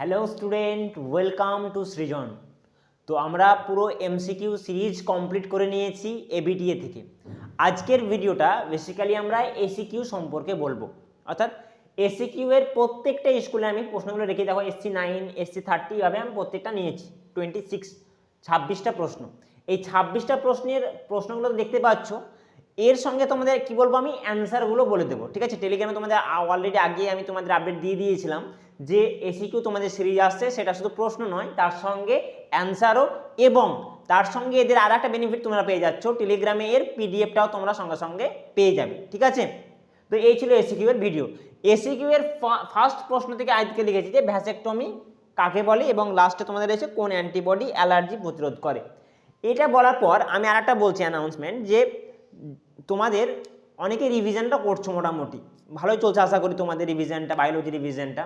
Hello student, welcome to সৃজন। তো আমরা পুরো এমসিকিউ সিরিজ কমপ্লিট করে নিয়েছি এবিটিএ থেকে। আজকের ভিডিওটা বেসিক্যালি আমরা এসিকিউ সম্পর্কে বলবো, অর্থাৎ এসিকিউ এর প্রত্যেকটা স্কুলে আমি প্রশ্নগুলো রেখে দেখো SC9 SC30 এভাবে আমি প্রত্যেকটা নিয়েছি। 26টা প্রশ্ন। এই 26টা প্রশ্নগুলো দেখতে পাচ্ছ। এর সঙ্গে তোমাদের কি বলবো, আমি অ্যান্সারগুলো বলে দেবো, ঠিক আছে। টেলিগ্রামে তোমাদের অলরেডি আগে আমি তোমাদের আপডেট দিয়ে দিয়েছিলাম যে এসিকিউ তোমাদের সিরিজ আসছে, সেটা শুধু প্রশ্ন নয়, তার সঙ্গে অ্যান্সারও, এবং তার সঙ্গে এদের আর একটা বেনিফিট তোমরা পেয়ে যাচ্ছ, টেলিগ্রামে এর পিডিএফটাও তোমরা সঙ্গে সঙ্গে পেয়ে যাবে, ঠিক আছে। তো এই ছিল এসিকিউ এর ভিডিও। এসিকিউ এর ফার্স্ট প্রশ্ন থেকে আজকে লিখেছি যে ভ্যাসেকটমি কাকে বলে, এবং লাস্টে তোমাদের এসে কোন অ্যান্টিবডি অ্যালার্জি প্রতিরোধ করে। এটা বলার পর আমি আর একটা বলছি অ্যানাউন্সমেন্ট, যে তোমাদের অনেকে রিভিশনটা করছো, মোটামুটি ভালোই চলছে আশা করি তোমাদের রিভিশনটা, বায়োলজি রিভিশনটা।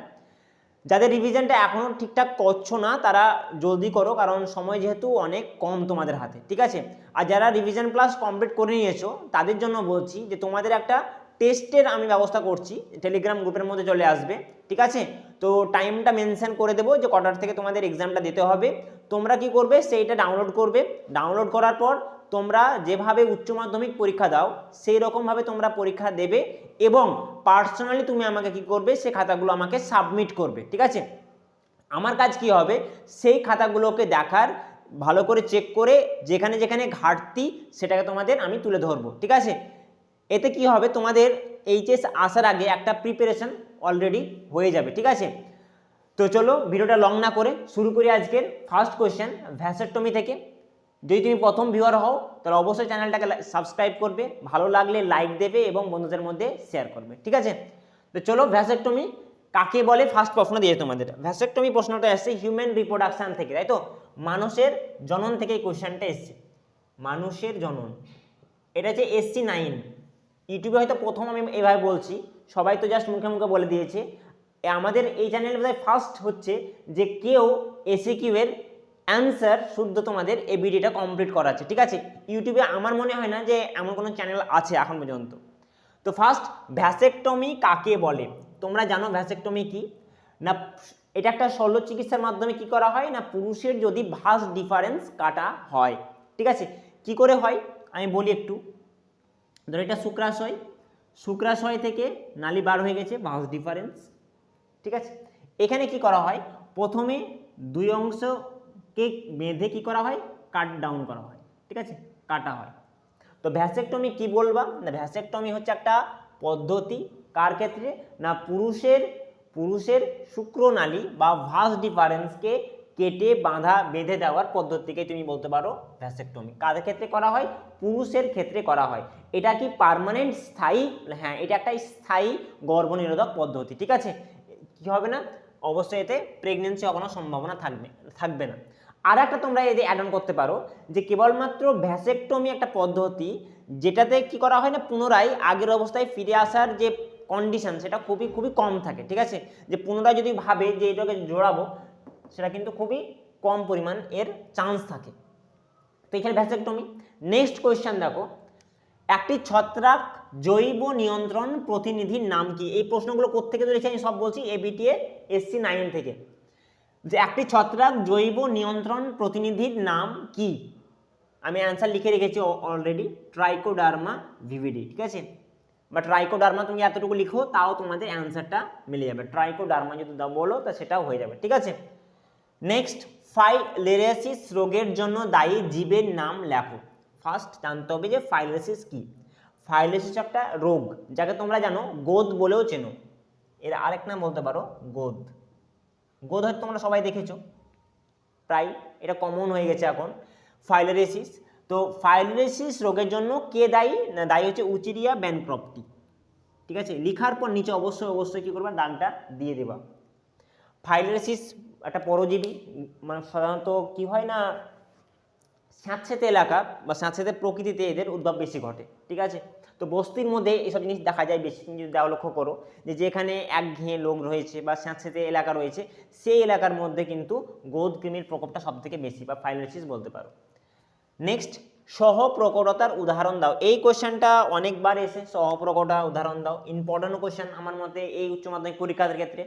যাদের রিভিশনটা এখনও ঠিকঠাক করছো না তারা জলদি করো, কারণ সময় যেহেতু অনেক কম তোমাদের হাতে, ঠিক আছে। আর যারা রিভিশন প্লাস কমপ্লিট করে নিয়েছো তাদের জন্য বলছি যে তোমাদের একটা টেস্টের আমি ব্যবস্থা করছি, টেলিগ্রাম গ্রুপের মধ্যে চলে আসবে, ঠিক আছে। তো টাইমটা মেনশন করে দেবো যে কটার থেকে তোমাদের এক্সামটা দিতে হবে। তোমরা কি করবে, সেইটা ডাউনলোড করবে। ডাউনলোড করার পর তোমরা যেভাবে উচ্চ মাধ্যমিক পরীক্ষা দাও সেই রকমভাবে তোমরা পরীক্ষা দেবে, এবং পার্সোনালি তুমি আমাকে কি করবে, সেই খাতাগুলো আমাকে সাবমিট করবে, ঠিক আছে। আমার কাজ কি হবে, সেই খাতাগুলোকে দেখার, ভালো করে চেক করে যেখানে যেখানে ঘাটতি সেটাকে তোমাদের আমি তুলে ধরবো, ঠিক আছে। এতে কি হবে, তোমাদের এইচএস আসার আগে একটা প্রিপারেশন অলরেডি হয়ে যাবে, ঠিক আছে। তো চলো ভিডিওটা লং না করে শুরু করি আজকের ফার্স্ট কোয়েশ্চেন ভ্যাসেকটমি থেকে। যদি তুমি প্রথম ভিউয়ার হও তাহলে অবশ্যই চ্যানেলটাকে সাবস্ক্রাইব করবে, ভালো লাগলে লাইক দেবে এবং বন্ধুদের মধ্যে শেয়ার করবে, ঠিক আছে। তো চলো ভ্যাসেকটমি কাকে বলে ফার্স্ট প্রশ্ন দিয়ে তোমাদের। ভ্যাসেকটমি প্রশ্নটা এসছে হিউম্যান রিপ্রোডাকশন থেকে, তাই তো, মানুষের জনন থেকে এই কোয়েশ্চেনটা এসছে, মানুষের জনন। এটা হচ্ছে SC9। ইউটিউবে হয়তো প্রথম আমি এভাবে বলছি, সবাই তো জাস্ট মুখে মুখে বলে দিয়েছে। আমাদের এই চ্যানেলে বোধহয় ফার্স্ট হচ্ছে যে কেউ এসিকিউ এর অ্যান্সার শুদ্ধ তোমাদের এই ভিডিওটা কমপ্লিট করাচ্ছে, ঠিক আছে। ইউটিউবে আমার মনে হয় না যে এমন কোনো চ্যানেল আছে এখন পর্যন্ত। তো ফার্স্ট, ভ্যাসেকটমি কাকে বলে। তোমরা জানো ভ্যাসেকটমি কি না, এটা একটা শল্য চিকিৎসার মাধ্যমে কি করা হয় না, পুরুষের যদি ভাস ডিফারেন্স কাটা হয়, ঠিক আছে। কি করে হয় আমি বলি একটু। ধরো এটা শুক্রাশয়, শুক্রাশয় থেকে নালী বার হয়ে গেছে, ভাস ডিফারেন্স, ঠিক আছে। এখানে কি করা হয়, প্রথমে দুই অংশকে বেঁধে কি করা হয়, কাট ডাউন করা হয়, ঠিক আছে, কাটা হয়। তো ভ্যাসেকটমি কি বলবা না, ভ্যাসেকটমি হচ্ছে একটা পদ্ধতি কার ক্ষেত্রে না, পুরুষের শুক্রনালী বা ভাস ডিফারেন্সকে কেটে বেঁধে দেওয়ার পদ্ধতিকে তুমি বলতে পারো ভ্যাসেকটমি। কাদের ক্ষেত্রে করা হয়, পুরুষের ক্ষেত্রে করা হয়। এটা কি পার্মানেন্ট, স্থায়ী? হ্যাঁ, এটা একটা স্থায়ী গর্ভনিরোধক পদ্ধতি, ঠিক আছে। কি হবে না, অবশ্যই এতে প্রেগনেন্সি হওয়ার কোনো সম্ভাবনা থাকবে না। আর একটা তোমরা এতে অ্যাড অন করতে পারো যে কেবলমাত্র ভ্যাসেকটমি একটা পদ্ধতি যেটাতে কি করা হয় না, পুনরায় আগের অবস্থায় ফিরে আসার যে কন্ডিশন সেটা খুবই খুবই কম থাকে, ঠিক আছে। যে পুনরায় যদি ভাবে যে এটাকে জোড়াবো, সেটা কিন্তু খুবই কম পরিমাণ এর চান্স থাকে। তো এখানে ভ্যাসেকটমি। নেক্সট কোয়েশ্চেন দেখো, একটি ছত্রাক জৈব নিয়ন্ত্রণ প্রতিনিধির নাম কি। এই প্রশ্নগুলো কোত্থেকে ধরেছি আমি সব বলছি, এবিটিএ SC9 থেকে। যে একটি ছত্রাক জৈব নিয়ন্ত্রণ প্রতিনিধির নাম কি, আমি অ্যান্সার লিখে রেখেছি অলরেডি, ট্রাইকোডার্মা ভিভিডি, ঠিক আছে। বা ট্রাইকোডার্মা তুমি এতটুকু লিখো তাও তোমাদের অ্যান্সারটা মিলে যাবে। ট্রাইকোডার্মা যদি বলো তা সেটাও হয়ে যাবে, ঠিক আছে। নেক্সট, ফাইলেরিয়াসিস রোগের জন্য দায়ী জীবের নাম লেখো। ফার্স্ট জানতে হবে যে ফাইলেরিয়াসিস কি। ফাইলেরিয়াসিস একটা রোগ যাকে তোমরা জানো গোদ বলেও চেনো, এর আরেক নাম বলতে পারো গোদ। গোদ হয়তো তোমরা সবাই দেখেছো প্রায়, এটা কমন হয়ে গেছে এখন, ফাইলেরিয়াসিস। তো ফাইলেরিয়াসিস রোগের জন্য কে দায়ী না, দায়ী হচ্ছে উচিরিয়া ব্যানক্রফটি, ঠিক আছে। লিখার পর নিচে অবশ্যই কি করবা, দাগটা দিয়ে দেবা। ফাইলেরিয়াসিস একটা পরজীবী, মানে সাধারণত কি হয় না, স্যাঁতসেঁতে এলাকা বা স্যাঁতসেঁতে প্রকৃতিতে এদের উদ্ভব বেশি ঘটে, ঠিক আছে। তো বস্তির মধ্যে এইসব জিনিস দেখা যায় বেশি। তুমি যদি লক্ষ্য করো যে যেখানে একঘেয়ে লোক রয়েছে বা স্যাঁতসেঁতে এলাকা রয়েছে, সেই এলাকার মধ্যে কিন্তু গোদ কৃমির প্রকোপটা সব থেকে বেশি, বা ফাইলেরিয়াসিস বলতে পারো। নেক্সট, সহপ্রকটতার উদাহরণ দাও। এই কোয়েশ্চেনটা অনেকবার এসে, সহপ্রকটতার উদাহরণ দাও, ইম্পর্টেন্ট কোয়েশ্চেন আমার মতে এই উচ্চ মাধ্যমিক পরীক্ষার ক্ষেত্রে।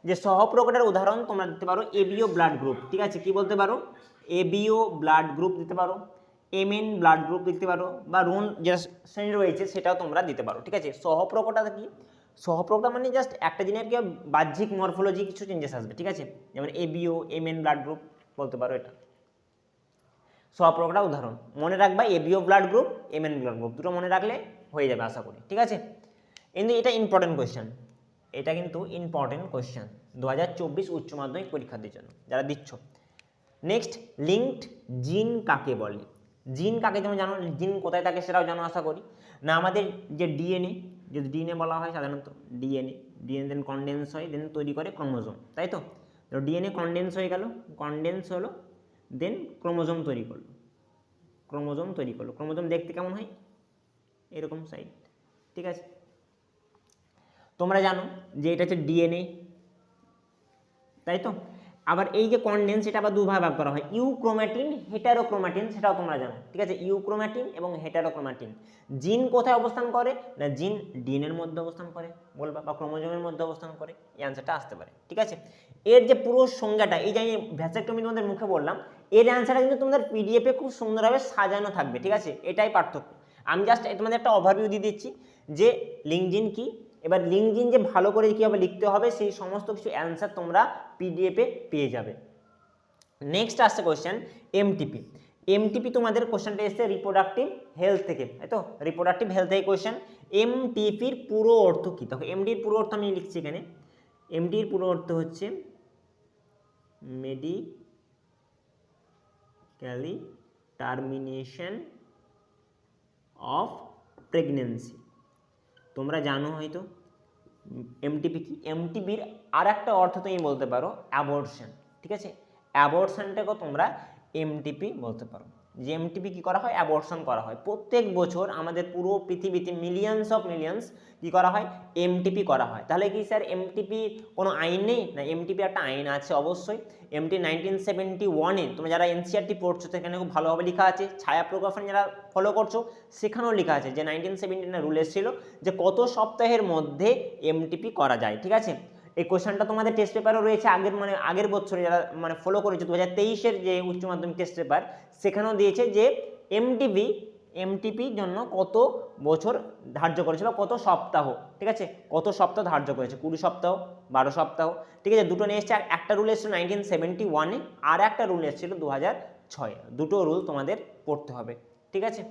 যে সহপ্রকটার উদাহরণ তোমরা দিতে পারো এবিও ব্লাড গ্রুপ, ঠিক আছে, কি বলতে পারো এবিও ব্লাড গ্রুপ দিতে পারো, এমএন ব্লাড গ্রুপ দিতে পারো, বা রুন যে শ্রেণী রয়েছে সেটাও তোমরা দিতে পারো, ঠিক আছে। সহপ্রকটা কি, সহপ্রকটা মানে জাস্ট একটা জিনের কি বাহ্যিক মরফোলজি কিছু চেঞ্জেস আসবে, ঠিক আছে, যেমন এবিও এমএন ব্লাড গ্রুপ বলতে পারো, এটা সহপ্রকটা উদাহরণ। মনে রাখবা ABO blood group MN blood group দুটো মনে রাখলে হয়ে যাবে আশা করি, ঠিক আছে। কিন্তু এটা ইম্পর্টেন্ট কোয়েশ্চেন, এটা কিন্তু ইম্পর্টেন্ট কোয়েশ্চেন 2024 উচ্চ মাধ্যমিক পরীক্ষার্থীর জন্য যারা দিচ্ছ। নেক্সট, লিঙ্কড জিন কাকে বলে? জিন কাকে যেমন জানো, জিন কোথায় থাকে সেটাও জানো আশা করি। না আমাদের যে ডিএনএ, যদি ডিএনএ বলা হয় সাধারণত ডিএনএ দেন কনডেন্স হয়, দেন তৈরি করে ক্রোমোজোম, তাই তো। ডিএনএ কনডেন্স হয়ে গেল, কনডেন্স হলো, দেন ক্রোমোজোম তৈরি করলো, ক্রোমোজোম দেখতে কেমন হয়, এরকম সাইড, ঠিক আছে। তোমরা জানো যে এটা হচ্ছে ডিএনএ, তাই তো। আবার এই যে কনডেন্স, এটা আবার দুভাগে ভাগ করা হয়, ইউক্রোম্যাটিন হেটারোক্রোম্যাটিন, সেটাও তোমরা জানো, ঠিক আছে, ইউক্রোম্যাটিন এবং হেটারোক্রোম্যাটিন। জিন কোথায় অবস্থান করে? না জিন ডিএনএর মধ্যে অবস্থান করে বলবা, বা ক্রোমোজোমের মধ্যে অবস্থান করে, এই অ্যান্সারটা আসতে পারে, ঠিক আছে। এর যে পুরো সংজ্ঞাটা, এই যে ভ্যাসেক্টমি তোমাদের মুখে বললাম, এর অ্যান্সারটা কিন্তু তোমাদের পিডিএফে খুব সুন্দরভাবে সাজানো থাকবে, ঠিক আছে, এটাই পার্থক্য। আমি জাস্ট তোমাদের একটা ওভারভিউ দিয়ে দিচ্ছি যে লিঙ্কজিন কি। এবার লিঙ্কজিন যে ভালো করে কীভাবে লিখতে হবে সেই সমস্ত কিছু অ্যান্সার তোমরা পিডিএফে পেয়ে যাবে। নেক্সট আসছে কোয়েশ্চেন এমটিপি। এমটিপি তোমাদের কোয়েশ্চেনটা এসছে রিপ্রোডাক্টিভ হেলথ থেকে, তাই তো, রিপ্রোডাক্টিভ হেলথ থেকে কোয়েশ্চেন। এমটিপির পুরো অর্থ কী? দেখো এমডির পুরো অর্থ আমি লিখছি এখানে, এমডির পুরো অর্থ হচ্ছে মেডিক্যালি টার্মিনেশন অফ প্রেগনেন্সি। তোমরা জানো হয়তো এমটিপি কি। এমটিপির আর একটা অর্থ তুমি বলতে পারো অ্যাবর্শন, ঠিক আছে, অ্যাবর্শনটাকেও তোমরা এমটিপি বলতে পারো। যে এমটিপি কী করা হয়? অ্যাবর্শন করা হয়। প্রত্যেক বছর আমাদের পুরো পৃথিবীতে মিলিয়নস কী করা হয়? এমটিপি করা হয়। তাহলে কি স্যার এমটিপি কোনো আইন নেই? না, এমটিপি একটা আইন আছে অবশ্যই। এমটি 1971-এ তোমরা যারা এনসিআরটি পড়ছো সেখানে খুব ভালোভাবে লেখা আছে, ছায়া প্রকাশন যারা ফলো করছো সেখানেও লেখা আছে যে 1971 রুল এসেছিল যে কত সপ্তাহের মধ্যে এমটিপি করা যায়, ঠিক আছে। এই কোশ্চেনটা তোমাদের টেস্ট পেপারও রয়েছে, আগের বছরে যারা ফলো করেছে 2023-এর যে উচ্চ মাধ্যমিক টেস্ট পেপার সেখানেও দিয়েছে যে এমটিপির জন্য কত বছর ধার্য করেছে বা কত সপ্তাহ, ঠিক আছে, কত সপ্তাহ ধার্য করেছে, 20 সপ্তাহ 12 সপ্তাহ, ঠিক আছে। দুটো নিয়ে এসছে, একটা রুল এসেছিল 1971-এ, আর একটা রুল এসেছিল 2006-এ। দুটো রুল তোমাদের পড়তে হবে, ঠিক আছে।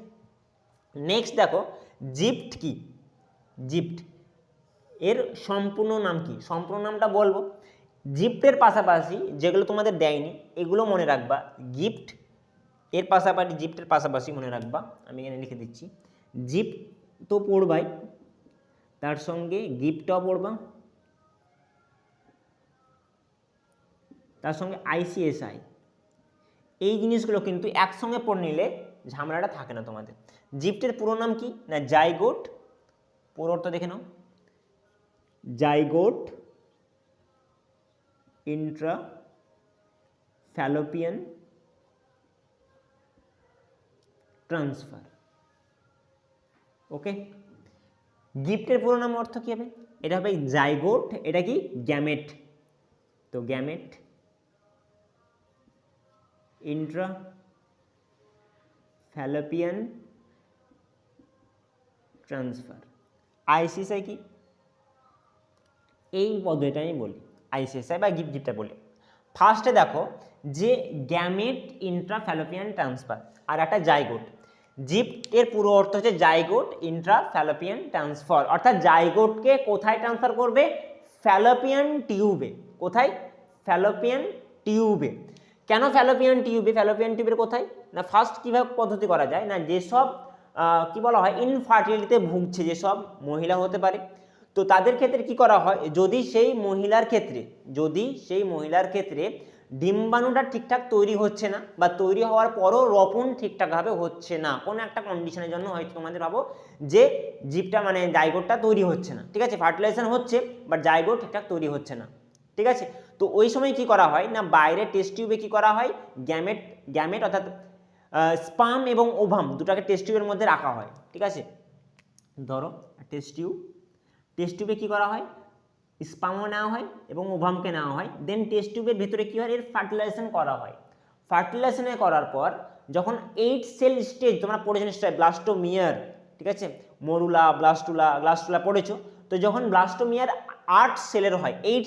নেক্সট দেখো জিপ্ট কি। জিপ্ট এর সম্পূর্ণ নাম কি? সম্পূর্ণ নামটা বলবো, জিপ্টের পাশাপাশি যেগুলো তোমাদের দেয়নি এগুলো মনে রাখবা। গিফট এর পাশাপাশি, জিপ্টের পাশাপাশি মনে রাখবা, আমি এখানে লিখে দিচ্ছি, জিপ্ট তো পড়বাই, তার সঙ্গে গিফটটাও পড়বা, তার সঙ্গে আইসিএসআই, এই জিনিসগুলো কিন্তু একসঙ্গে পড়ে নিলে ঝামেলাটা থাকে না তোমাদের। জিপ্টের পুরো নাম কি? না জাইগোট, পুরো অর্থ দেখে নাও, জাইগোট ইন্ট্রা ফ্যালোপিয়ান ট্রান্সফার, ওকে। গিফটের পুরো নাম অর্থ কী হবে? এটা হবে জাইগোট, এটা কি গ্যামেট, তো gamete Intra Fallopian transfer. ICSI কি? এই পদ্ধতিটা আমি বলি, আইসিএসআই বা গিফটটা বলি। ফার্স্টে দেখো যে গ্যামেট ইন্ট্রা ফ্যালোপিয়ান ট্রান্সফার আর একটা জাইগোট। জিপ্টের পুরো অর্থ হচ্ছে জাইগোট ইন্ট্রা ফ্যালোপিয়ান ট্রান্সফার, অর্থাৎ জাইগোটকে কোথায় ট্রান্সফার করবে? ফ্যালোপিয়ান টিউবে। কোথায়? ফ্যালোপিয়ান টিউবে। কেন ফ্যালোপিয়ান টিউবে? ফ্যালোপিয়ান টিউবের কোথায়? না ফার্স্ট কীভাবে পদ্ধতি করা যায়, না যেসব কি বলা হয় ইনফার্টিলিটিতে ভুগছে যেসব মহিলা হতে পারে, তো তাদের ক্ষেত্রে কি করা হয়, যদি সেই মহিলার ক্ষেত্রে ডিম্বাণুটা ঠিকঠাক তৈরি হচ্ছে না বা তৈরি হওয়ার পরও রোপণ ঠিকঠাকভাবে হচ্ছে না, কোনো একটা কন্ডিশনের জন্য হয়তো তোমাদের ভাবো যে জিপটা মানে জাইগোটটা তৈরি হচ্ছে না, ঠিক আছে, ফার্টিলাইজেশন হচ্ছে বাট জাইগোট ঠিকঠাক তৈরি হচ্ছে না, ঠিক আছে। তো ওই সময় কি করা হয় না বাইরে টেস্ট টিউবে কি করা হয়, গ্যামেট অর্থাৎ স্পার্ম এবং ওভাম দুটাকে টেস্ট টিউবের মধ্যে রাখা হয়, ঠিক আছে। ধরো টেস্ট টিউবে কী করা হয়, স্পামও নেওয়া হয় এবং ওভামকে নেওয়া হয়, দেন টেস্ট টিউবের ভেতরে কী হয়, এর ফার্টিলাইজেশন করা হয়। ফার্টিলাইজেশনে করার পর যখন 8 সেল স্টেজ তোমরা পড়েছো নিশ্চয়ই, ব্লাস্টোমিয়ার, ঠিক আছে, মরুলা, ব্লাস্টুলা পড়েছো। তো যখন ব্লাস্টোমিয়ার 8 সেলের হয়, 8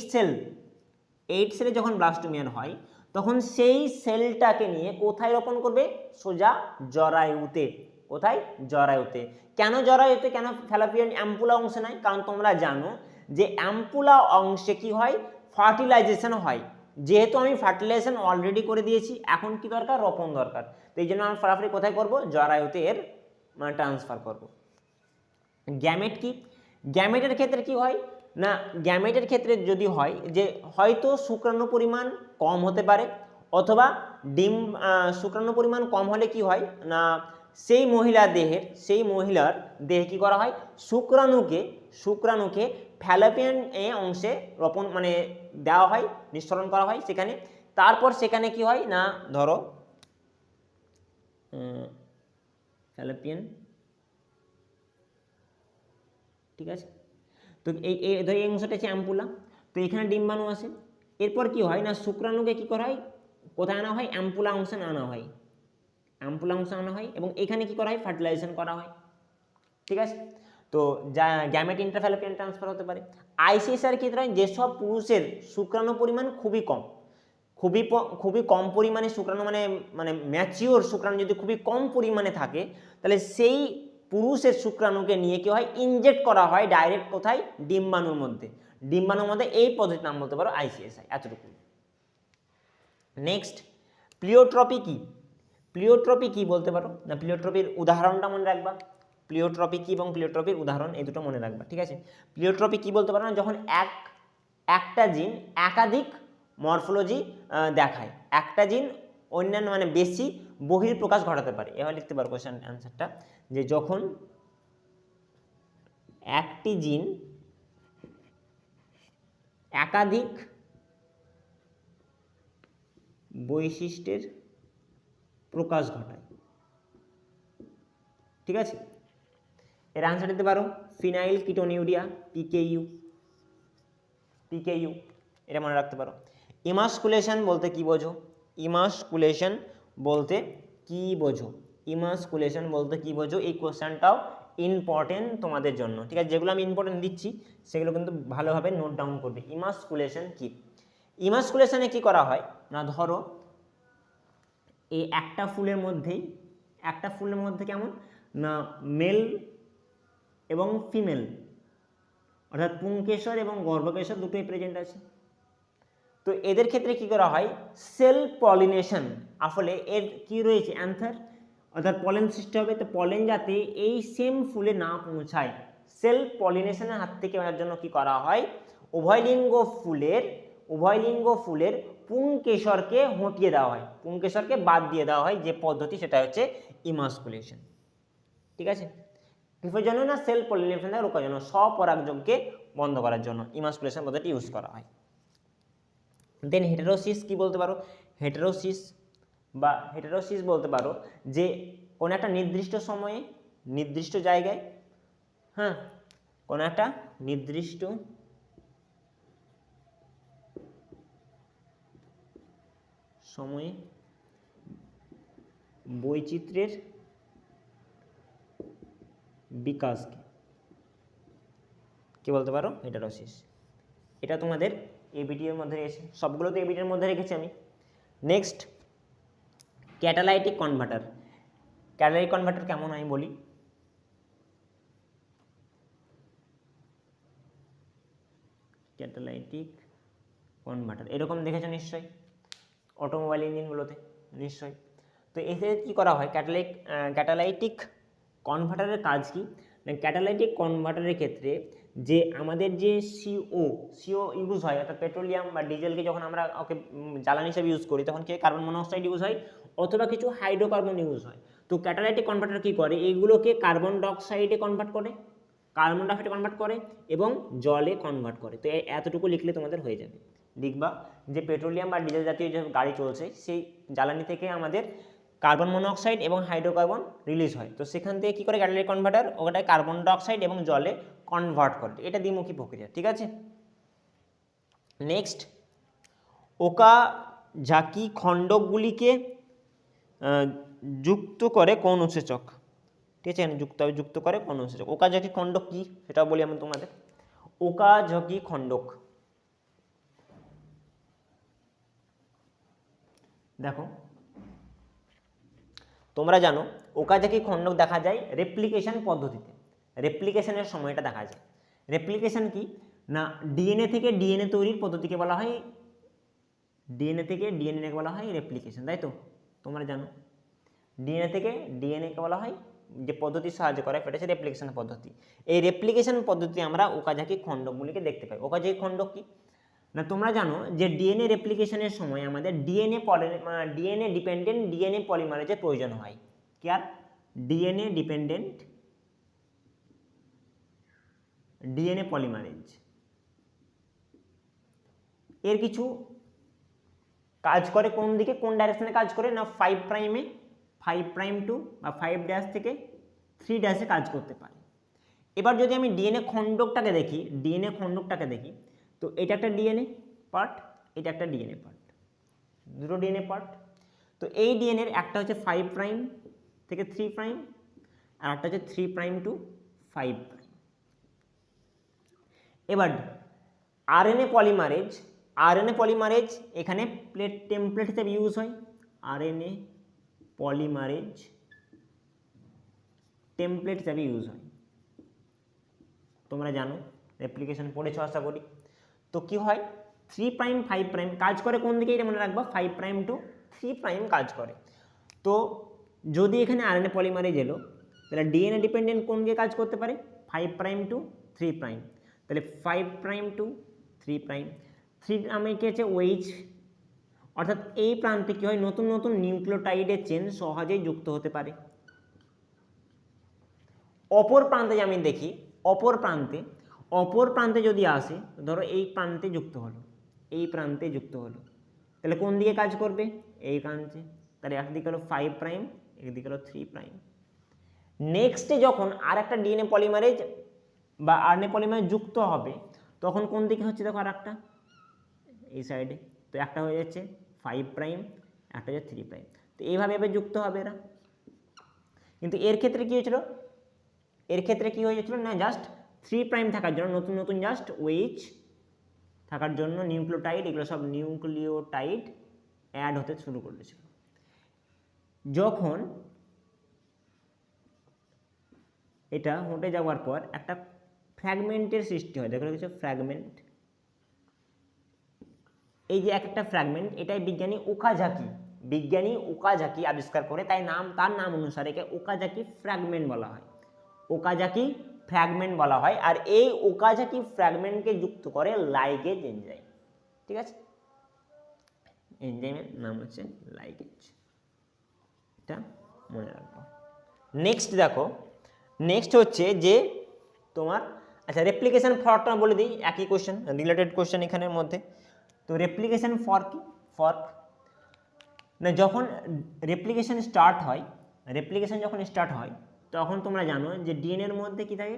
সেলে যখন ব্লাস্টোমিয়ার হয়, তখন সেই সেলটাকে নিয়ে কোথায় রোপণ করবে, সোজা জরায়ুতে। কোথায়, জরায়ুতে। কেন জরায়ুতে, কেন ফ্যালোপিয়ান অ্যাম্পুলা অংশে নয়? কারণ তোমরা জানো যে অ্যাম্পুলা অংশে কি হয়, ফার্টিলাইজেশন হয়। যেহেতু আমি ফার্টিলাইজেশন অলরেডি করে দিয়েছি, এখন কি দরকার, রোপণ দরকার। তো এই জন্য আমি ফটাফট কোথায় করব, জরায়ুতে এর মানে ট্রান্সফার করব। গ্যামেট কি, গ্যামেটের ক্ষেত্রে কি হয় না, গ্যামেটের ক্ষেত্রে যদি হয় যে হয়তো শুক্রাণু পরিমাণ কম হতে পারে, অথবা ডিম শুক্রাণু পরিমাণ কম হলে কি হয় না, সেই মহিলার দেহে কি করা হয়, শুক্রাণুকে ফ্যালোপিয়ান অংশে রোপণ মানে দেওয়া হয়, নিঃসরণ করা হয় সেখানে। তারপর সেখানে কি হয় না, ধরো ফ্যালোপিয়ান, ঠিক আছে, তো এই অংশটা হচ্ছে অ্যাম্পুলা। তো এখানে ডিম্বাণু আসে, এরপর কি হয় না, শুক্রাণুকে কি করা হয়, কোথায় আনা হয়, অ্যাম্পুলা অংশে আনা হয়, এবং এখানে কি করা হয়, ফার্টিলাইজেশন করা হয়, ঠিক আছে। তো গ্যামেট ইন্ট্রাফ্যালোপিয়ান ট্রান্সফার হতে পারে। আইসিএসআর কি হয়, যেসব পুরুষের শুক্রাণু পরিমাণ খুবই কম পরিমাণে শুক্রাণু মানে ম্যাচিওর শুক্রাণু যদি খুবই কম পরিমাণে থাকে, তাহলে সেই পুরুষের শুক্রাণুকে নিয়ে কি হয়, ইনজেক্ট করা হয় ডাইরেক্ট কোথায়, ডিম্বাণুর মধ্যে। এই পদ্ধতির নাম বলতে পারো আইসিএসআই, এতটুকু। নেক্সট, প্লিওট্রপি কি বলতে পারো না, প্লিওট্রপির উদাহরণটা মনে রাখবা। প্লিওট্রপি কি এবং প্লিওট্রপির উদাহরণ এই দুটো মনে রাখবা, ঠিক আছে। প্লিওট্রপি কি বলতে পারো না, যখন একটা জিন একাধিক মরফোলজি দেখায়, একটা জিন অন্যান্য মানে বেশি বহিঃপ্রকাশ ঘটাতে পারে। এভাবে লিখতে পারো কোশ্চেন অ্যান্সারটা, যে যখন একটি জিন একাধিক বৈশিষ্ট্যের প্রকাশ ঘটায়, ঠিক আছে। এর আনসার দিতে পারো ফিনাইল কিটোনিউরিয়া, পিকেইউ, এটা মনে রাখতে পারো। ইমাস্কুলেশন বলতে কি বোঝো, এই কোশ্চেনটাও ইম্পর্টেন্ট তোমাদের জন্য, ঠিক আছে। যেগুলো আমি ইম্পর্টেন্ট দিচ্ছি সেগুলো কিন্তু ভালোভাবে নোট ডাউন করবে। ইমাস্কুলেশন কি, ইমাস্কুলেশনে কি করা হয় না, ধরো এই একটা ফুলের মধ্যে কেমন না, মেল এবং ফিমেল, অর্থাৎ পুংকেশর এবং গর্ভকেশর দুটোই প্রেজেন্ট আছে। তো এদের ক্ষেত্রে কি করা হয়, সেলফ পলিনেশন, আসলে এর কি রয়েছে অ্যান্সার, অর্থাৎ পলেন সৃষ্টি হবে। তো পলেন যাতে এই সেম ফুলে না পৌঁছায়, সেলফ পলিনেশনের হাত থেকে বাঁচার জন্য কি করা হয়, উভয়লিঙ্গ ফুলের পুংকেশরকে হটিয়ে দেওয়া হয়, পুংকেশরকে বাদ দিয়ে দেওয়া হয়, যে পদ্ধতি সেটা হচ্ছে ইমাস্কুলেশন, ঠিক আছে। কিসের জন্য না, সেলফ পলিনেশন রোকার জন্য, স্বপরাগযোগকে বন্ধ করার জন্য ইমাস্কুলেশন পদ্ধতি ইউজ করা হয়। দেন হেটেরোসিস কি বলতে পারো, হেটেরোসিস বলতে পারো যে কোনো একটা নির্দিষ্ট সময়ে নির্দিষ্ট জায়গায়, হ্যাঁ, কোনো একটা নির্দিষ্ট সময়ে বৈচিত্র্যের বিকাশকে কি বলতে পারো, হেটেরোসিস। এটা তোমাদের এবিটির মধ্যে রয়েছে, সবগুলো তো এবিটির মধ্যে রেখেছি আমি। নেক্সট, ক্যাটালাইটিক কনভার্টার কেমন আমি বলি। ক্যাটালাইটিক কনভার্টার এরকম দেখেছো নিশ্চয়ই অটোমোবাইল ইঞ্জিনগুলোতে, নিশ্চয়ই। তো এতে কি করা হয়, ক্যাটালাইটিক কনভার্টারের কাজ কি, ক্যাটালাইটিক কনভার্টারের ক্ষেত্রে যে আমাদের যে সিও ইউজ হয়, অর্থাৎ পেট্রোলিয়াম বা ডিজেলকে যখন আমরা ওকে জ্বালানি হিসেবে ইউজ করি, তখন কি কার্বন মনোক্সাইড ইউজ হয়, অথবা কিছু হাইড্রোকার্বন ইউজ হয়। তো ক্যাটালাইটিক কনভার্টার কি করে, এইগুলোকে কার্বন ডাইঅক্সাইডে কনভার্ট করে এবং জলে কনভার্ট করে। তো এতটুকু লিখলে তোমাদের হয়ে যাবে। লিখবা যে পেট্রোলিয়াম বা ডিজেল জাতীয় যে গাড়ি চলছে, সেই জ্বালানি থেকে আমাদের কার্বন মনোক্সাইড এবং হাইড্রোকার্বন রিলিজ হয়। তো সেখান থেকে কী করে ক্যাটালাইটিক কনভার্টার ওটাকে কার্বন ডাইঅক্সাইড এবং জলে কনভার্ট করে, এটা দ্বিমুখী প্রক্রিয়া, ঠিক আছে। নেক্সট, ওকাজাকি খণ্ডকগুলিকে যুক্ত করে কোন উৎসেচক? ঠিক আছে, যুক্ত করে কোন উৎসেচক? ওকাজাকি খণ্ডক কি সেটাও বলি আমি তোমাদের। ওকাজাকি খণ্ডক দেখো, তোমরা জানো ওকাজাকি খণ্ডক দেখা যায় রেপ্লিকেশন পদ্ধতিতে। রেপ্লিকেশনের সময়টা দেখা যায়। রেপ্লিকেশন কি না, ডিএনএ থেকে ডিএনএ তৈরির পদ্ধতিকে বলা হয়, ডিএনএ থেকে ডিএনএ কে বলা হয় রেপ্লিকেশন, তাই তো? তোমরা জানো ডিএনএ থেকে ডিএনএ কে বলা হয় যে পদ্ধতির সাহায্য করে সেটা হচ্ছে রেপ্লিকেশন পদ্ধতি। এই রেপ্লিকেশন পদ্ধতি আমরা ওকাজাকি খণ্ডকগুলিকে দেখতে পাই। ওকাজাকি খণ্ডক কি না, তোমরা জানো যে ডিএনএ রেপ্লিকেশনের সময় আমাদের ডিএনএ ডিপেন্ডেন্ট ডিএনএ পলিমারেজের প্রয়োজন হয়। কি আর ডিএনএ ডিপেন্ডেন্ট ডিএনএ পলিমারেজ, এর কিছু কাজ করে কোন দিকে, কোন ডাইরেকশনে কাজ করে না 5 প্রাইমে 5' বা 5' থেকে 3' কাজ করতে পারে। এবার যদি আমি ডিএনএ খণ্ডকটাকে দেখি, তো এটা একটা ডিএনএ পার্ট, এটা একটা ডিএনএ পার্ট, দুটো ডিএনএ পার্ট। তো এই ডিএনএর একটা হচ্ছে 5' থেকে 3', আর একটা হচ্ছে 3' to 5'। এবার আরএনএ পলিমারেজ এখানে টেমপ্লেট হিসেবে ইউজ হয়। আরএনএ পলিমারেজ টেমপ্লেট হিসেবে ইউজ হয়, তোমরা জানো, রেপ্লিকেশন পড়েছ আশা করি। তো কি হয়, 3', 5' কাজ করে কোন দিকে এটা মনে রাখবা, 5' to 3' কাজ করে। তো যদি এখানে আরএনএ পলিমারেজ এলো, তাহলে ডিএনএ ডিপেন্ডেন্ট কোন দিকে কাজ করতে পারে, 5' to 3'। তাহলে 5' to 3', 3 আমি কি আছে ওএইচ, অর্থাৎ এই প্রান্তে কি হয়, নতুন নতুন নিউক্লিওটাইডের চেন সহজেই যুক্ত হতে পারে। অপর প্রান্তে আমি দেখি, অপর প্রান্তে যদি আসে, ধরো এই প্রান্তে যুক্ত হলো, তাহলে কোন দিকে কাজ করবে, এই প্রান্তে। তাহলে একদিকে হলো 5', একদিকে হলো 3'। নেক্সটে যখন আর একটা ডিএনএ পলিমারেজ বা আরএনএ পলিমারেজ যুক্ত হবে, তখন কোন দিকে হচ্ছে দেখো, আর একটা এই সাইডে। তো একটা হয়ে যাচ্ছে 5', একটা হচ্ছে 3'। তো এইভাবে এবার যুক্ত হবে এরা। কিন্তু এর ক্ষেত্রে কি হয়েছিল, না জাস্ট 3' থাকার জন্য, নতুন নতুন জাস্ট ওএইচ থাকার জন্য নিউক্লিওটাইড, এগুলো সব নিউক্লিওটাইড অ্যাড হতে শুরু করেছিল। যখন এটা হতে যাওয়ার পর একটা ফ্র্যাগমেন্টের সৃষ্টি হয়, দেখো কিছু ফ্র্যাগমেন্ট, এই যে একটা ফ্র্যাগমেন্ট, এটাই বিজ্ঞানী ওকাজাকি আবিষ্কার করে, তার নাম অনুসারে একে ওকাজাকি ফ্র্যাগমেন্ট বলা হয়। আর এই ওকাজাকি ফ্র্যাগমেন্টকে যুক্ত করে লাইগেজ এনজাইম। ঠিক আছে, এনজাইমের নাম হচ্ছে লাইগেজ, এটা মনে রাখবো। নেক্সট দেখো, নেক্সট হচ্ছে যে তোমার, আচ্ছা রেপ্লিকেশন ফর্কটা বলে দিই, একই কোশ্চেন, রিলেটেড কোশ্চেন এখানের মধ্যে। তো রেপ্লিকেশন ফর্ক না, যখন রেপ্লিকেশন যখন স্টার্ট হয়, তখন তোমরা জানো যে ডিএনএর মধ্যে কি থাকে,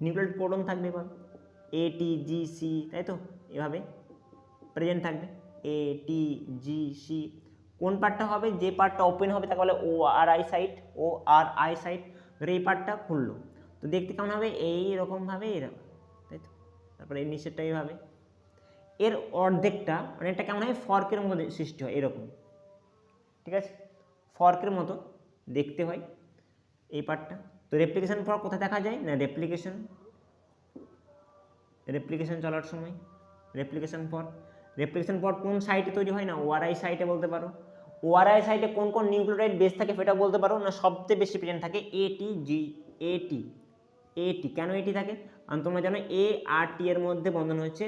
নিউক্লিওটাইড কোডন থাকবে, এবার ATGC, তাই তো, এভাবে প্রেজেন্ট থাকবে ATGC। কোন পার্টটা হবে, যে পার্টটা ওপেন হবে তাকে বলে ORI সাইট, ধরো এই পার্টটা খুললো, তো দেখতে কেমন হবে, এইরকমভাবে, এরকম, তাই তো। তারপরে এই নিচেরটা এইভাবে, এর অর্ধেকটা অনেকটা কেমন হয়, ফর্কের মধ্যে সৃষ্টি হয় এরকম। ঠিক আছে, ফর্কের মতো দেখতে হয় এই পার্টটা। তো রেপ্লিকেশন ফর্ক কোথায় দেখা যায় না, রেপ্লিকেশন চলার সময় রেপ্লিকেশন ফর্ক কোন সাইটে তৈরি হয় না, ORI সাইটে বলতে পারো। ORI সাইটে কোন কোন নিউক্লিওটাইড বেস থাকে সেটা বলতে পারো না, সবচেয়ে বেশি প্রেজেন্ট থাকে AT। কেন এটি থাকে, কারণ তোমরা জানো A আর T এর মধ্যে বন্ধন হচ্ছে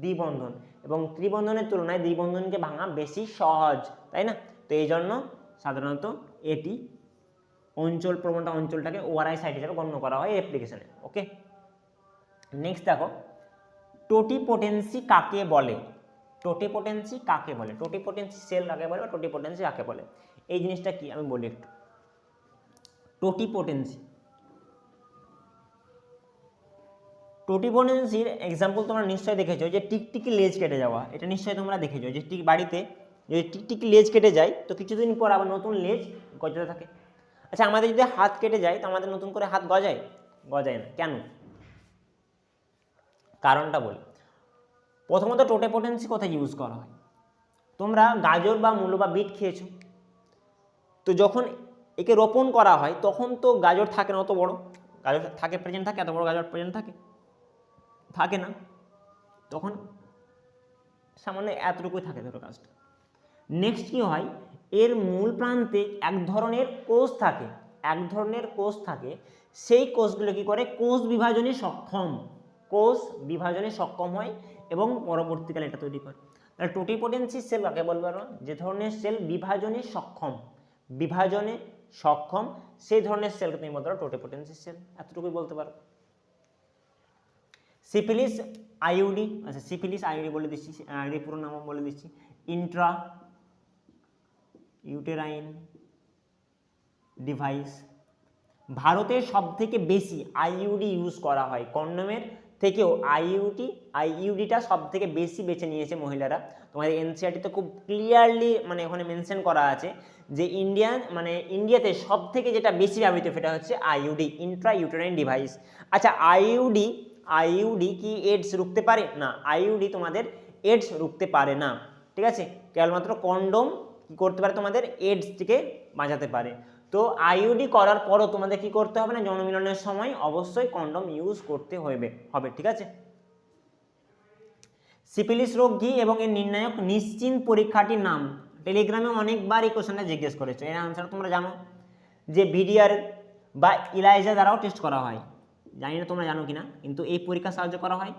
দ্বিবন্ধন, এবং ত্রিবন্ধনের তুলনায় দ্বিবন্ধনকে ভাঙা বেশি সহজ, তাই না? তো এই জন্য সাধারণত এটি অঞ্চলটাকে ORI সাইট হিসেবে গণ্য করা হয় রেপ্লিকেশনে। ওকে, নেক্সট দেখো, টোটিপোটেন্সি কাকে বলে, টোটিপোটেন্সি সেল কাকে বলে বা টোটিপোটেন্সি কাকে বলে, এই জিনিসটা কি আমি বলি একটু। টোটিপোটেন্সি টোটিপোটেন্সির এক্সাম্পল তোমরা নিশ্চয়ই দেখেছো, যে টিকটিকি লেজ কেটে যাওয়া, এটা নিশ্চয়ই তোমরা দেখেছো যে বাড়িতে যদি টিকটিকি লেজ কেটে যায় তো কিছুদিন পর আবার নতুন লেজ গজাতে থাকে। আচ্ছা, আমাদের যদি হাত কেটে যায় তো আমাদের নতুন করে হাত গজায়? গজায় না। কেন? কারণটা বলি। প্রথমত টোটিপোটেন্সি কোথায় ইউজ করা হয়? তোমরা গাজর বা মূলো বা বিট খেয়েছো, তো যখন একে রোপণ করা হয় তখন তো গাজর থাকে না অত বড়, গাজর থাকে প্রেজেন্ট থাকে, এত বড় গাজর প্রেজেন্ট থাকে না, তখন সামান্য এতটুকুই থাকে ধরো গাছটা। নেক্সট কি হয়, এর মূল প্রান্তে এক ধরনের কোষ থাকে, সেই কোষগুলো কি করে কোষ বিভাজনে সক্ষম হয় এবং পরবর্তীকালে এটা তৈরি করে। তাহলে টোটিপোটেন্সি সেল কাকে বলবো? যে ধরনের সেল বিভাজনে সক্ষম সেই ধরনের সেলকে তুমি বলতে পারো টোটিপোটেন্সি সেল, এতটুকুই বলতে পারো। সিফিলিস আইইউডি, আচ্ছা সিফিলিস আইইউডি বলে দিচ্ছি, আইইউডি পুরো নাম বলে দিচ্ছি, ইন্ট্রা ইউটেরাইন ডিভাইস। ভারতে সব থেকে বেশি আইইউডি ইউজ করা হয়, কন্ডোমের থেকেও আইইউডিটা সব থেকে বেশি বেছে নিয়েছে মহিলারা। তোমাদের এনসিইআরটিতে খুব ক্লিয়ারলি মানে ওখানে মেনশন করা আছে যে ইন্ডিয়াতে সব থেকে যেটা বেশি ব্যবহৃত সেটা হচ্ছে আইইউডি, ইন্ট্রা ইউটেরাইন ডিভাইস। আচ্ছা, আইইউডি কি এডস রুখতে পারে? না, আইইউডি তোমাদের এডস রুখতে পারে না, ঠিক আছে। কেবলমাত্র কন্ডোম কি করতে পারে, তোমাদের এডস থেকে বাঁচাতে পারে। তো আইইউডি করার পরও তোমাদের কি করতে হবে না, যৌনমিলনের সময় অবশ্যই কন্ডোম ইউজ করতে হবে, ঠিক আছে। সিফিলিস রোগ কি এবং এর নির্ণায়ক নিশ্চিত পরীক্ষাটির নাম? টেলিগ্রামে অনেকবার এই কোশ্চেনটা জিজ্ঞেস করেছে, এর আনসার তোমরা জানো যে ভিডিআর বা ইলাইজা দ্বারাও টেস্ট করা হয়। জানি না তোমরা জানো কিনা, কিন্তু এই পরীক্ষা সাহায্য করা হয়,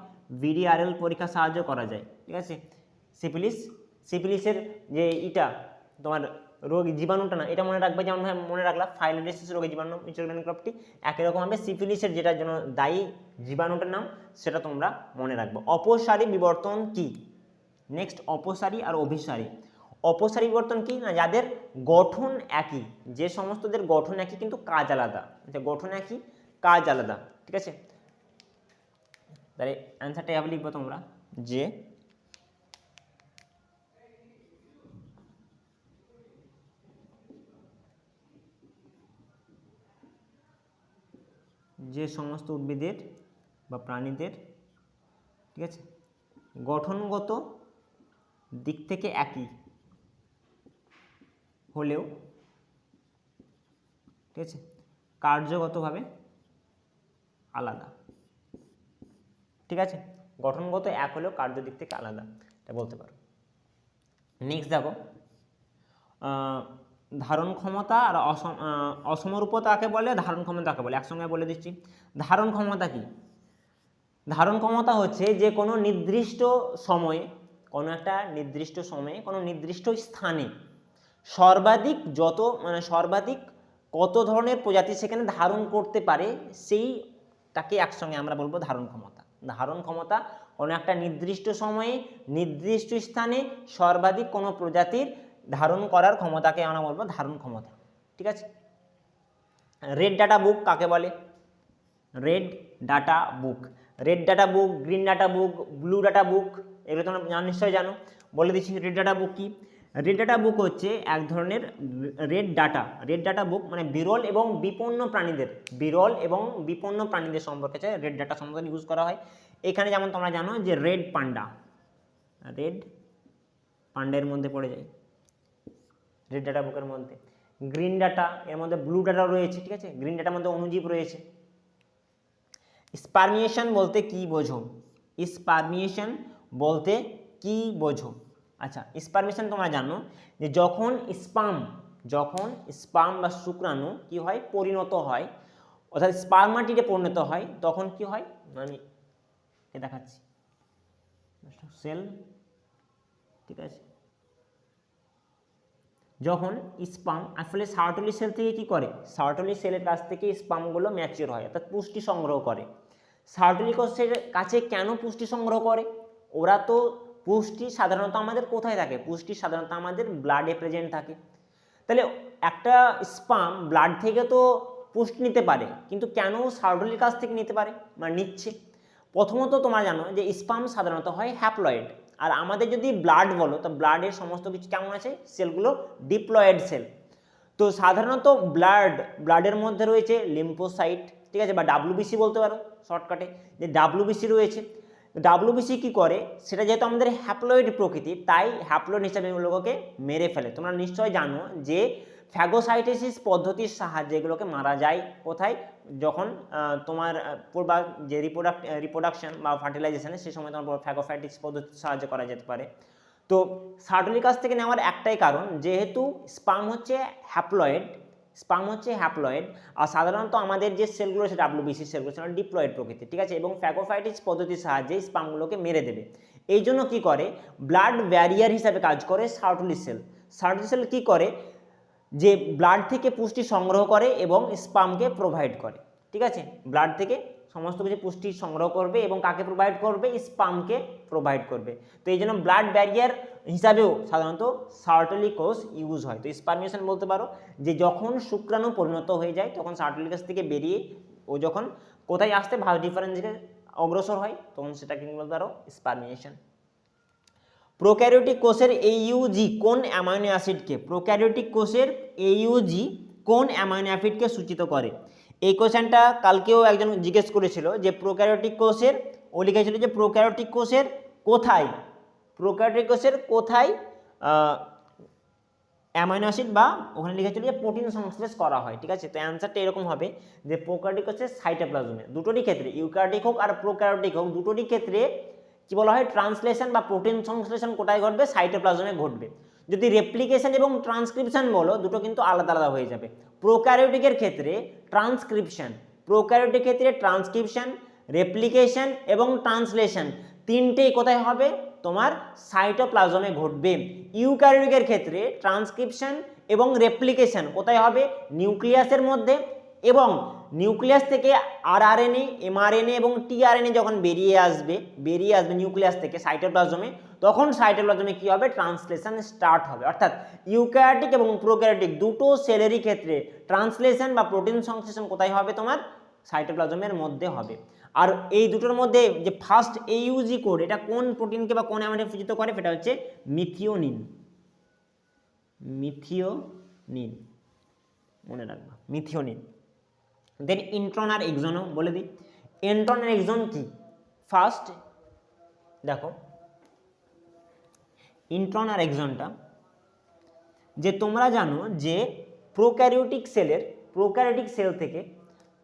ভিডিআরএল পরীক্ষা সাহায্য করা যায়, ঠিক আছে। সিফিলিসের যে এটা তোমার রোগ জীবাণুটা না, এটা মনে রাখবে, যেমন মনে রাখলা ফাইলোডিসিস রোগের জীবাণু মিচুরোব্যানক্রপ্টি, একই রকম হবে সিফিলিসের যেটার জন্য দায়ী জীবাণুটার নাম সেটা তোমরা মনে রাখবে। অপসারী বিবর্তন কি? নেক্সট অপসারী আর অভিসারী। অপসারী বিবর্তন কি না, যাদের গঠন একই, যে সমস্তদের গঠন একই কিন্তু কাজ আলাদা, গঠন একই কাজ আলাদা, ঠিক আছে। তাহলে অ্যান্সারটা এভাবে লিখবো তোমরা যে সমস্ত উদ্ভিদের বা প্রাণীদের, ঠিক আছে, গঠনগত দিক থেকে একই হলেও, ঠিক আছে, কার্যগতভাবে আলাদা, ঠিক আছে। গঠনগত এক হলেও কার্য দিক থেকে আলাদা, এটা বলতে পারো। নেক্সট দেখো, ধারণ ক্ষমতা আর অসমরূপতাকে বলে, ধারণ ক্ষমতাকে বলে, একসঙ্গে বলে দিচ্ছি। ধারণ ক্ষমতা কি? ধারণ ক্ষমতা হচ্ছে যে কোনো নির্দিষ্ট সময়ে, কোনো নির্দিষ্ট স্থানে সর্বাধিক কত ধরনের প্রজাতি সেখানে ধারণ করতে পারে, সেইটাকে একসঙ্গে আমরা বলবো ধারণ ক্ষমতা। ধারণ ক্ষমতা কোনো একটা নির্দিষ্ট সময়ে নির্দিষ্ট স্থানে সর্বাধিক কোনো প্রজাতির ধারণ করার ক্ষমতাকে আমরা বলবো ধারণ ক্ষমতা, ঠিক আছে। রেড ডাটা বুক কাকে বলে? Red data book, green data book, blue data book, এগুলো তোমরা নিশ্চয়ই জানো। বলে দিচ্ছি রেড ডাটা বুক কি। রেড ডাটা বুক হচ্ছে এক ধরনের রেড ডাটা বুক, মানে বিরল এবং বিপন্ন প্রাণীদের সম্পর্কে রেড ডাটা সম্পর্কে ইউজ করা হয়। এখানে যেমন তোমরা জানো যে রেড পান্ডার মধ্যে পড়ে যায় রেড ডাটা বুকের মধ্যে। গ্রিন ডাটা, এর মধ্যে ব্লু ডাটা রয়েছে, ঠিক আছে। গ্রিন ডাটার মধ্যে অণুজীব রয়েছে। স্পারমিয়েশন বলতে কি বোঝো? আচ্ছা, স্পারমিয়েশন তোমরা জানো যে যখন স্পার্ম বা শুক্রাণু কি হয়, পরিণত হয়, অর্থাৎ স্পার্মাটিতে পরিণত হয়, তখন কি হয়, আমি দেখাচ্ছি সেল, ঠিক আছে। যখন স্পার্ম আসলে সার্টোলি সেল থেকে কি করে, সার্টোলি সেলের কাছ থেকে স্পার্মগুলো ম্যাচিওর হয়, অর্থাৎ পুষ্টি সংগ্রহ করে। সার্টোলি কোষের কাছে কেন পুষ্টি সংগ্রহ করে? ওরা তো পুষ্টি সাধারণত আমাদের কোথায় থাকে? পুষ্টি সাধারণত আমাদের ব্লাডে প্রেজেন্ট থাকে। তাহলে একটা স্পার্ম ব্লাড থেকে তো পুষ্টি নিতে পারে, কিন্তু কেন সার্টোলির কাছ থেকে নিতে পারে, মানে নিচ্ছে? প্রথমত তোমরা জানো যে স্পার্ম সাধারণত হয় হ্যাপ্লয়েড, আর আমাদের যদি ব্লাড বলো তো ব্লাডের সমস্ত কিছু কেমন আছে, সেলগুলো ডিপ্লয়েড সেল। তো সাধারণত ব্লাডের মধ্যে রয়েছে লিম্ফোসাইট, ঠিক আছে, বা ডাব্লিউবিসি বলতে পারো শর্টকাটে, যে ডাব্লিউবিসি রয়েছে। ডাব্লিউবিসি কি করে, সেটা যেহেতু আমাদের হ্যাপ্লয়েড প্রকৃতির, তাই হ্যাপ্লয়েড হিসাবে এগুলোকে মেরে ফেলে। তোমরা নিশ্চয়ই জানো যে ফ্যাগোসাইটোসিস পদ্ধতির সাহায্যে এগুলোকে মারা যায়। কোথায়, যখন তোমার যে রিপ্রোডাকশন বা ফার্টিলাইজেশনে, সেই সময় তোমার ফ্যাগোসাইটোসিস পদ্ধতির সাহায্যে করা যেতে পারে। তো সার্টোলিকাস থেকে নেওয়ার একটাই কারণ, যেহেতু স্পার্ম হচ্ছে হ্যাপ্লয়েড, আর সাধারণত আমাদের যে সেলগুলো আছে ডাব্লিউবিসি সেলগুলো সেটা ডিপ্লয়েড প্রকৃতি, ঠিক আছে, এবং ফ্যাগোসাইটিস পদ্ধতির সাহায্যে স্পার্মগুলোকে মেরে দেবে। এই জন্য কী করে, ব্লাড ব্যারিয়ার হিসাবে কাজ করে সার্টোলিস সেল। সার্টোলিস সেল কী করে, যে ব্লাড থেকে পুষ্টি সংগ্রহ করে এবং স্পার্মকে প্রোভাইড করে, ঠিক আছে, ব্লাড থেকে সমস্ত কিছু পুষ্টি সংগ্রহ করবে এবং কাকে প্রোভাইড করবে, স্পার্মকে প্রোভাইড করবে। তো এই জন্য ব্লাড ব্যারিয়ার হিসাবেও সাধারণত সার্টোলিকোস ইউজ হয়। তো স্পার্মিয়েশন বলতে পারো যে যখন শুক্রাণু পরিণত হয়ে যায় তখন সার্টোলিকাস থেকে বেরিয়ে ও যখন কোথায় আসতে ভাস ডিফারেন্সে অগ্রসর হয়, তখন সেটাকে বলতে পারো স্পার্মিয়েশন। প্রোক্যারিওটিক কোষের এইউজি কোন অ্যামাইনো অ্যাসিডকে, প্রোক্যারিওটিক কোষের এইউজি কোন অ্যামাইনো অ্যাসিডকে সূচিত করে? এই কোশ্চেনটা কালকেও একজন জিজ্ঞেস করেছিল যে প্রোক্যারিওটিক কোষের, ও লিখেছিল যে প্রোক্যারিওটিক কোষের কোথায় অ্যামাইনো অ্যাসিড বা ওখানে লিখেছিল যে প্রোটিন সংশ্লেষ করা হয়, ঠিক আছে। তো অ্যান্সারটা এরকম হবে যে প্রোক্যারিওটিক কোষের সাইটোপ্লাজমে, দুটোরই ক্ষেত্রে ইউক্যারিওটিক হোক আর প্রোক্যারিওটিক হোক, দুটোরই ক্ষেত্রে কি বলা হয়, ট্রান্সলেশন বা প্রোটিন সংশ্লেষণ কোথায় ঘটবে, সাইটোপ্লাজমে ঘটবে। যদি রেপ্লিকেশন এবং ট্রান্সক্রিপশন বলো, দুটো কিন্তু আলাদা আলাদা হয়ে যাবে। প্রোক্যারিওটিকের ক্ষেত্রে ট্রান্সক্রিপশন, রেপ্লিকেশন এবং ট্রান্সলেশন তিনটেই কোথায় হবে, তোমার সাইটোপ্লাজমে ঘটবে। ইউক্যারিওটিকের ক্ষেত্রে ট্রান্সক্রিপশন এবং রেপ্লিকেশন কোথায় হবে, নিউক্লিয়াসের মধ্যে, এবং নিউক্লিয়াস থেকে আরআরএনএ, এমআরএনএ এবং টিআরএনএ যখন বেরিয়ে আসবে নিউক্লিয়াস থেকে সাইটোপ্লাজমে, তখন সাইটোপ্লাজমে কি হবে, ট্রান্সলেশন স্টার্ট হবে। অর্থাৎ ইউক্যারিওটিক এবং প্রোক্যারিওটিক দুটো সেলেরই ক্ষেত্রে ট্রান্সলেশন বা প্রোটিন সংশ্লেষণ কোথায় হবে, তোমার সাইটোপ্লাজমের মধ্যে হবে। আর এই দুটোর মধ্যে যে ফার্স্ট এইউজি কোড, এটা কোন প্রোটিনকে বা কোন অ্যামাইনো সূচিত করে, সেটা হচ্ছে মিথিওনিন, মনে রাখবা, মিথিওনিন। দেন ইন্ট্রন আর এক্সনও বলে দিই। ইন্ট্রন আর এক্সন কি, ফার্স্ট দেখো ইন্ট্রন আর এক্সনটা, যে তোমরা জানো যে প্রোক্যারিওটিক সেল থেকে,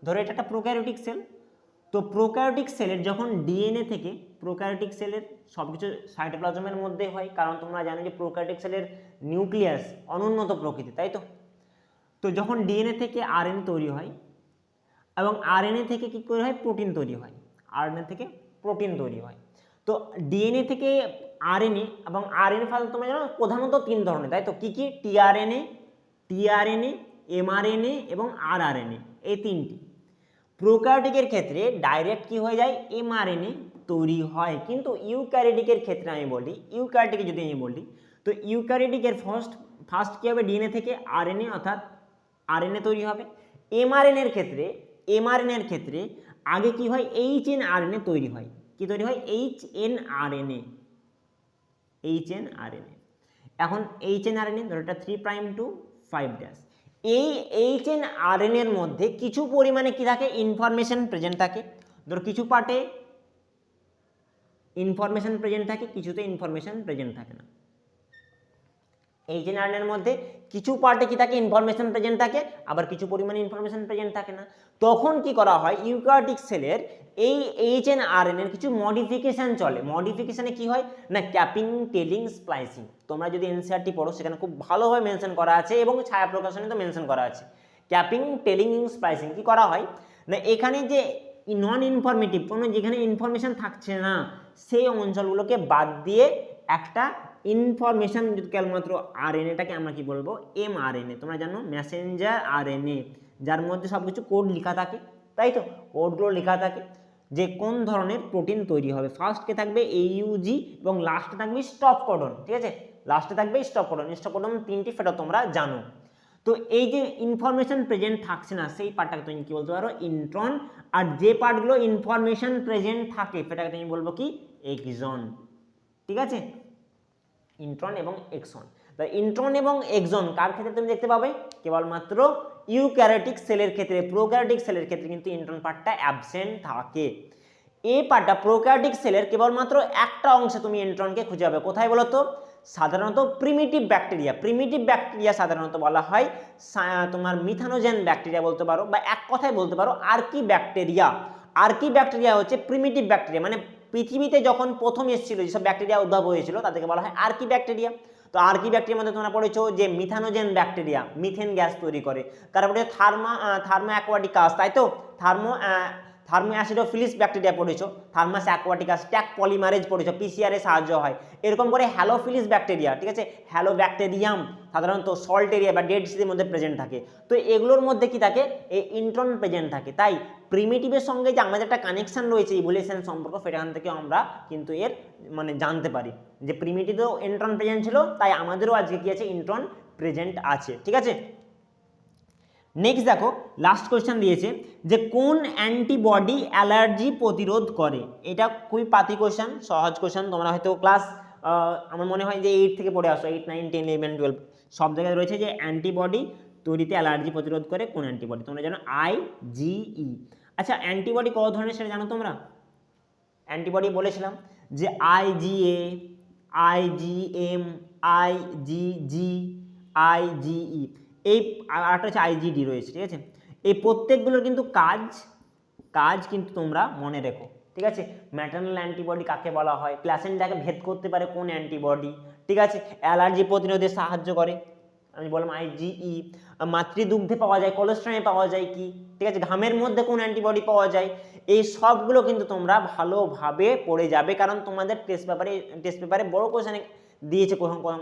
ধরো এটা একটা প্রোক্যারিওটিক সেল, তো প্রোক্যারিওটিক সেলের যখন ডিএনএ থেকে, প্রোক্যারিওটিক সেলের সব কিছু সাইটোপ্লাজমের মধ্যে হয়, কারণ তোমরা জানো যে প্রোক্যারিওটিক সেলের নিউক্লিয়াস অনুন্নত প্রকৃতি, তাই তো। তো যখন ডিএনএ থেকে আরএনএ তৈরি হয় এবং আরএনএ থেকে কি করে হয়, প্রোটিন তৈরি হয়, তো ডিএনএ থেকে আরএনএ এবং আরএনএ ফাইল তোমরা জানো প্রধানত তিন ধরনের, তাই তো। কি কি, টিআরএনএ, এমআরএনএ এবং আরআরএনএ, এই তিনটি। প্রোক্যারিওটিকের ক্ষেত্রে ডাইরেক্ট কি হয়ে যায়, এমআরএনএ তৈরি হয়। কিন্তু ইউক্যারিওটিকের ক্ষেত্রে যদি আমি বলি, তো ইউক্যারিওটিকের ফার্স্ট কি হবে, ডিএনএ থেকে আরএনএ অর্থাৎ আরএনএ তৈরি হবে। এমআরএনএর ক্ষেত্রে আগে কি হয়, এইচএনআরএনএ তৈরি হয়। কি তৈরি হয়, এইচএনআরএনএ। এখন এইচএনআরএনএ ধরো এটা 3 প্রাইম টু 5'। এই এইচএনআরএনএ এর মধ্যে কিছু পরিমাণে কি থাকে, ইনফরমেশন প্রেজেন্ট থাকে। ধরো কিছু পার্টে ইনফরমেশন প্রেজেন্ট থাকে, কিছুতে ইনফরমেশন প্রেজেন্ট থাকে না। এইচএনআরএনএ এর মধ্যে কিছু পার্টে কি থাকে, ইনফরমেশন প্রেজেন্ট থাকে, আবার কিছু পরিমাণে ইনফরমেশন প্রেজেন্ট থাকে না। তখন কি করা হয়, ইউক্যারিওটিক সেলের এই এইচএনআরএনএ এর কিছু মডিফিকেশন চলে। মডিফিকেশনে কি হয় না, ক্যাপিং, টেলিং, স্প্লাইসিং। তোমরা যদি এনসিইআরটি পড়ো সেখানে খুব ভালোভাবে মেনশন করা আছে এবং ছায়া প্রকাশনে তো মেনশন করা আছে। ক্যাপিং, টেলিং, স্প্লাইসিং কি করা হয় না, এখানে যে নন ইনফরমেটিভ কোনো যেখানে ইনফরমেশন থাকছে না সেই অঞ্চলগুলোকে বাদ দিয়ে একটা ইনফরমেশন, যদি কেবলমাত্র আরএনএটাকে আমরা কি বলবো, এমআরএনএ। তোমরা জানো মেসেঞ্জার আরএনএ, যার মধ্যে সব কিছু কোড লেখা থাকে, তাই তো, কোডগুলো লেখা থাকে যে কোন ধরনের প্রোটিন তৈরি হবে। ফার্স্টকে থাকবে এইউজি এবং লাস্টে থাকবে স্টপ কোডন, ঠিক আছে, স্টপ কোডন তিনটি, সেটা তোমরা জানো। তো এই যে ইনফরমেশন প্রেজেন্ট থাকছে না সেই পার্টটাকে তুমি কি বলতে পারো ইন্ট্রন, আর যে পার্টগুলো ইনফরমেশন প্রেজেন্ট থাকে সেটাকে তুমি বলবো কি এক্সন। ঠিক আছে, ইন্ট্রন এবং এক্সন। ইন্ট্রন এবং এক্সন কার ক্ষেত্রে তুমি দেখতে পাবে, কেবলমাত্র ইউক্যারিওটিক সেলের ক্ষেত্রে। প্রোক্যারিওটিক সেলের ক্ষেত্রে কিন্তু ইন্ট্রন পার্টটা অ্যাবসেন্ট থাকে। এই পার্টটা প্রোক্যারিওটিক সেলের কেবলমাত্র একটা অংশে তুমি ইন্ট্রনকে খুঁজে পাবে, কোথায় বলো তো, সাধারণত প্রিমিটিভ ব্যাকটেরিয়া। প্রিমিটিভ ব্যাকটেরিয়া সাধারণত বলা হয় তোমার মিথানোজেন ব্যাকটেরিয়া বলতে পারো, বা এক কথায় বলতে পারো আর্কি ব্যাকটেরিয়া। আর্কি ব্যাকটেরিয়া হচ্ছে প্রিমিটিভ ব্যাকটেরিয়া, মানে পৃথিবীতে যখন প্রথম এসেছিল যেসব ব্যাকটেরিয়া উদ্ভব হয়েছিল তাদেরকে বলা হয় আর্কি ব্যাকটেরিয়া। তো আর্কি ব্যাকটেরিয়ার মধ্যে তোমরা পড়েছো যে মিথানোজেন ব্যাকটেরিয়া মিথেন গ্যাস তৈরি করে, তারপরে থার্মো অ্যাকোয়াটিকাস, তাই তো, থার্মো অ্যাসিডোফিলিস ব্যাকটেরিয়া পড়েছো, থার্মাস অ্যাকোয়াটিকাস, ট্যাক পলিমারেজ পড়েছো, পিসিআরে সাহায্য হয়। এরকম করে হ্যালোফিলিস ব্যাকটেরিয়া, ঠিক আছে, হ্যালো ব্যাকটেরিয়াম সাধারণত সল্ট এরিয়া বা ডেড সির মধ্যে প্রেজেন্ট থাকে। তো এগুলোর মধ্যে কি থাকে, এই ইন্ট্রন প্রেজেন্ট থাকে। তাই প্রিমিটিভের সঙ্গে যে আমাদের একটা কানেকশন রয়েছে ইভলিউশন সম্পর্ক, সেখান থেকে আমরা কিন্তু এর মানে জানতে পারি যে প্রিমিটিভেও ইন্ট্রন প্রেজেন্ট ছিল, তাই আমাদেরও আজকে কি আছে ইন্ট্রন প্রেজেন্ট আছে। ঠিক আছে, নেক্সট দেখো লাস্ট কোয়েশ্চেন দিয়েছে যে কোন অ্যান্টিবডি অ্যালার্জি প্রতিরোধ করে। এটা খুবই পাতি কোয়েশ্চেন, সহজ কোয়েশ্চেন, তোমরা হয়তো ক্লাস আমার মনে হয় যে 8 থেকে পড়ে আসো, 8, 9, 10, 11, 12 সব জায়গায় রয়েছে যে অ্যান্টিবডি তৈরিতে অ্যালার্জি প্রতিরোধ করে কোন অ্যান্টিবডি। তোমরা জানো IgE। আচ্ছা অ্যান্টিবডি কত ধরনের সেটা জানো তোমরা? অ্যান্টিবডি বলেছিলাম যে IgA, IgM, IgG, IgE, এই আরেকটা হচ্ছে IgD রয়েছে। ঠিক আছে, এই প্রত্যেকগুলোর কিন্তু কাজ কিন্তু তোমরা মনে রেখো। ঠিক আছে, ম্যাটারনাল অ্যান্টিবডি কাকে বলা হয়, প্ল্যাসেন্টাকে ভেদ করতে পারে কোন অ্যান্টিবডি, ঠিক আছে, অ্যালার্জি প্রতিরোধে সাহায্য করে আমি বললাম IgE, মাতৃদুগ্ধে পাওয়া যায়, কোলেস্ট্রমে পাওয়া যায় কি, ঠিক আছে, ঘামের মধ্যে কোন অ্যান্টিবডি পাওয়া যায়, এই সবগুলো কিন্তু তোমরা ভালোভাবে পড়ে যাবে, কারণ তোমাদের টেস্ট পেপারে বড় কোশ্চেন দিয়েছে,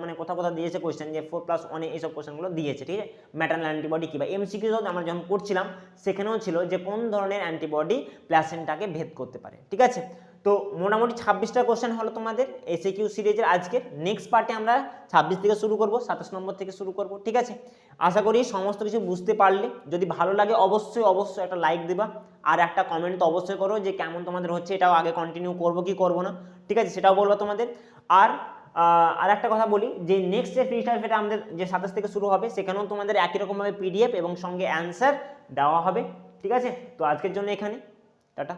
মানে কোথাও দিয়েছে কোশ্চেন যে 4+1 এইসব কোশ্চেনগুলো দিয়েছে। ঠিক আছে, ম্যাটারনাল অ্যান্টিবডি কি, বা MCQ আমরা যখন করছিলাম সেখানেও ছিল যে কোন ধরনের অ্যান্টিবডি প্ল্যাসেন্টাকে ভেদ করতে পারে। ঠিক আছে, তো মোটামুটি 26টা কোশ্চেন হলো তোমাদের SAQ সিরিজের আজকের। নেক্সট পার্টে আমরা 26 থেকে শুরু করব, 27 নম্বর থেকে শুরু করব। ঠিক আছে, আশা করি সমস্ত কিছু বুঝতে পারলে। যদি ভালো লাগে অবশ্যই একটা লাইক দেবা, আর একটা কমেন্ট তো অবশ্যই করো যে কেমন তোমাদের হচ্ছে, এটাও আগে কন্টিনিউ করবো কি করবো না। ঠিক আছে, সেটাও বলবো তোমাদের। আর একটা কথা বলি যে নেক্সট যে ফ্রিস্টাইল সেটা আমাদের যে 27 থেকে শুরু হবে, সেখানেও তোমাদের একই রকমভাবে PDF এবং সঙ্গে অ্যান্সার দেওয়া হবে। ঠিক আছে, তো আজকের জন্য এখানে টাটা।